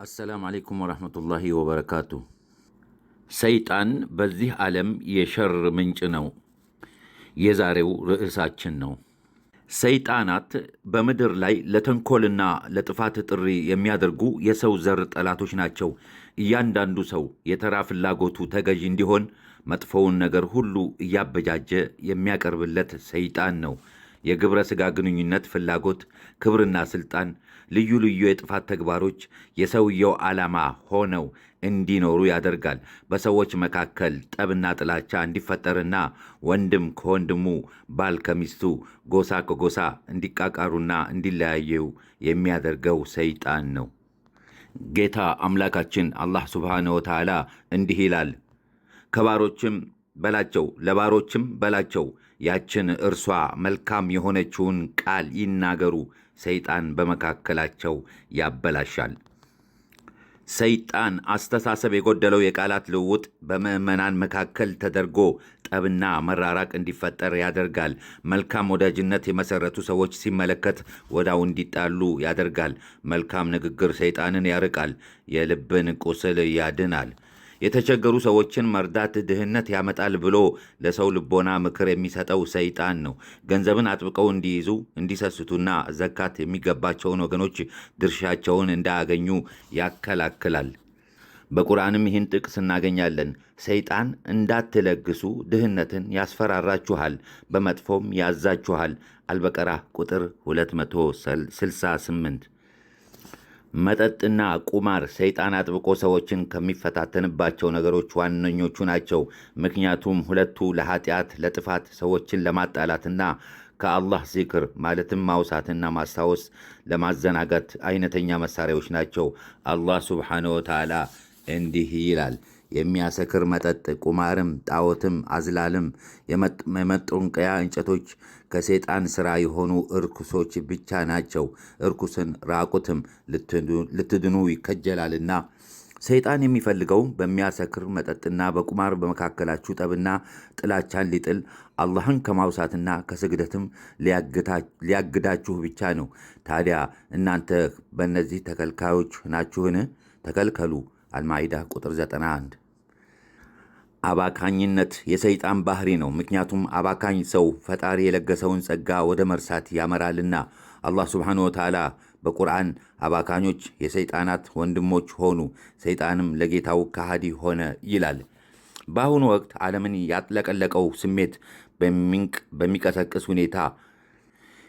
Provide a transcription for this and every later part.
አሰላሙ አለይኩም ወረሕመቱላሂ ወበረካቱ። ሰይጣን በዚህ ዓለም የሸር ምንጭ ነው የዛሬው ርዕሳችን ነው። ሰይጣናት በምድር ላይ ለተንኮልና ለጥፋት ጥሪ የሚያደርጉ የሰው ዘር ጠላቶች ናቸው። እያንዳንዱ ሰው የተራ ፍላጎቱ ተገዥ እንዲሆን መጥፎውን ነገር ሁሉ እያበጃጀ የሚያቀርብለት ሰይጣን ነው። የግብረ ሥጋ ግንኙነት ፍላጎት፣ ክብርና ሥልጣን፣ ልዩ ልዩ የጥፋት ተግባሮች የሰውየው ዓላማ ሆነው እንዲኖሩ ያደርጋል። በሰዎች መካከል ጠብና ጥላቻ እንዲፈጠርና ወንድም ከወንድሙ፣ ባል ከሚስቱ፣ ጎሳ ከጎሳ እንዲቃቃሩና እንዲለያዩ የሚያደርገው ሰይጣን ነው። ጌታ አምላካችን አላህ ሱብሓነሁ ወተዓላ እንዲህ ይላል፣ ከባሮችም በላቸው ለባሮችም በላቸው ያችን እርሷ መልካም የሆነችውን ቃል ይናገሩ፣ ሰይጣን በመካከላቸው ያበላሻል። ሰይጣን አስተሳሰብ የጎደለው የቃላት ልውውጥ በምዕመናን መካከል ተደርጎ ጠብና መራራቅ እንዲፈጠር ያደርጋል። መልካም ወዳጅነት የመሠረቱ ሰዎች ሲመለከት ወዳው እንዲጣሉ ያደርጋል። መልካም ንግግር ሰይጣንን ያርቃል፣ የልብን ቁስል ያድናል። የተቸገሩ ሰዎችን መርዳት ድህነት ያመጣል ብሎ ለሰው ልቦና ምክር የሚሰጠው ሰይጣን ነው። ገንዘብን አጥብቀው እንዲይዙ እንዲሰስቱና ዘካት የሚገባቸውን ወገኖች ድርሻቸውን እንዳያገኙ ያከላክላል። በቁርአንም ይህን ጥቅስ እናገኛለን። ሰይጣን እንዳትለግሱ ድህነትን ያስፈራራችኋል፣ በመጥፎም ያዛችኋል። አልበቀራ ቁጥር 268። መጠጥና ቁማር ሰይጣን አጥብቆ ሰዎችን ከሚፈታተንባቸው ነገሮች ዋነኞቹ ናቸው። ምክንያቱም ሁለቱ ለኃጢአት፣ ለጥፋት፣ ሰዎችን ለማጣላትና ከአላህ ዚክር ማለትም ማውሳትና ማስታወስ ለማዘናጋት አይነተኛ መሳሪያዎች ናቸው። አላህ ሱብሓነሁ ወተዓላ እንዲህ ይላል፣ የሚያሰክር መጠጥ፣ ቁማርም፣ ጣዖትም፣ አዝላልም፣ የመጠንቀያ እንጨቶች ከሰይጣን ሥራ የሆኑ እርኩሶች ብቻ ናቸው። እርኩስን ራቁትም ልትድኑ ይከጀላልና። ሰይጣን የሚፈልገው በሚያሰክር መጠጥና በቁማር በመካከላችሁ ጠብና ጥላቻን ሊጥል አላህን ከማውሳትና ከስግደትም ሊያግዳችሁ ብቻ ነው። ታዲያ እናንተ በእነዚህ ተከልካዮች ናችሁን? ተከልከሉ። አልማኢዳ ቁጥር 91። አባካኝነት የሰይጣን ባህሪ ነው። ምክንያቱም አባካኝ ሰው ፈጣሪ የለገሰውን ጸጋ ወደ መርሳት ያመራልና። አላህ ሱብሓነሁ ወተዓላ በቁርአን አባካኞች የሰይጣናት ወንድሞች ሆኑ፣ ሰይጣንም ለጌታው ከሃዲ ሆነ ይላል። በአሁኑ ወቅት ዓለምን ያጥለቀለቀው ስሜት በሚቀሰቅስ ሁኔታ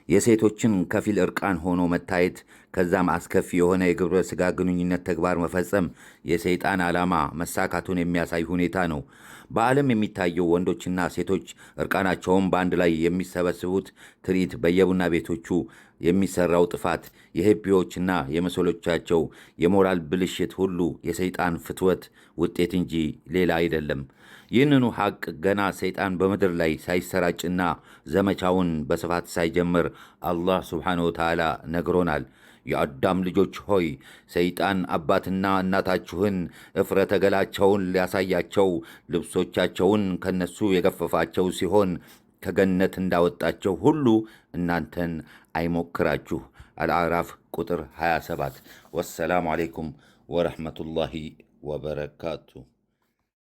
የሴቶችን ከፊል እርቃን ሆኖ መታየት፣ ከዛም አስከፊ የሆነ የግብረ ሥጋ ግንኙነት ተግባር መፈጸም የሰይጣን ዓላማ መሳካቱን የሚያሳይ ሁኔታ ነው። በዓለም የሚታየው ወንዶችና ሴቶች እርቃናቸውን በአንድ ላይ የሚሰበስቡት ትርኢት፣ በየቡና ቤቶቹ የሚሠራው ጥፋት፣ የሂፒዎችና የመሰሎቻቸው የሞራል ብልሽት ሁሉ የሰይጣን ፍትወት ውጤት እንጂ ሌላ አይደለም። ይህንኑ ሐቅ ገና ሰይጣን በምድር ላይ ሳይሰራጭና ዘመቻውን በስፋት ሳይጀምር አላህ ሱብሓነሁ ወተዓላ ነግሮናል። የአዳም ልጆች ሆይ ሰይጣን አባትና እናታችሁን እፍረተ ገላቸውን ሊያሳያቸው ልብሶቻቸውን ከነሱ የገፈፋቸው ሲሆን ከገነት እንዳወጣቸው ሁሉ እናንተን አይሞክራችሁ። አልአዕራፍ ቁጥር 27። ወሰላሙ አለይኩም ወረሕመቱላሂ ወበረካቱ።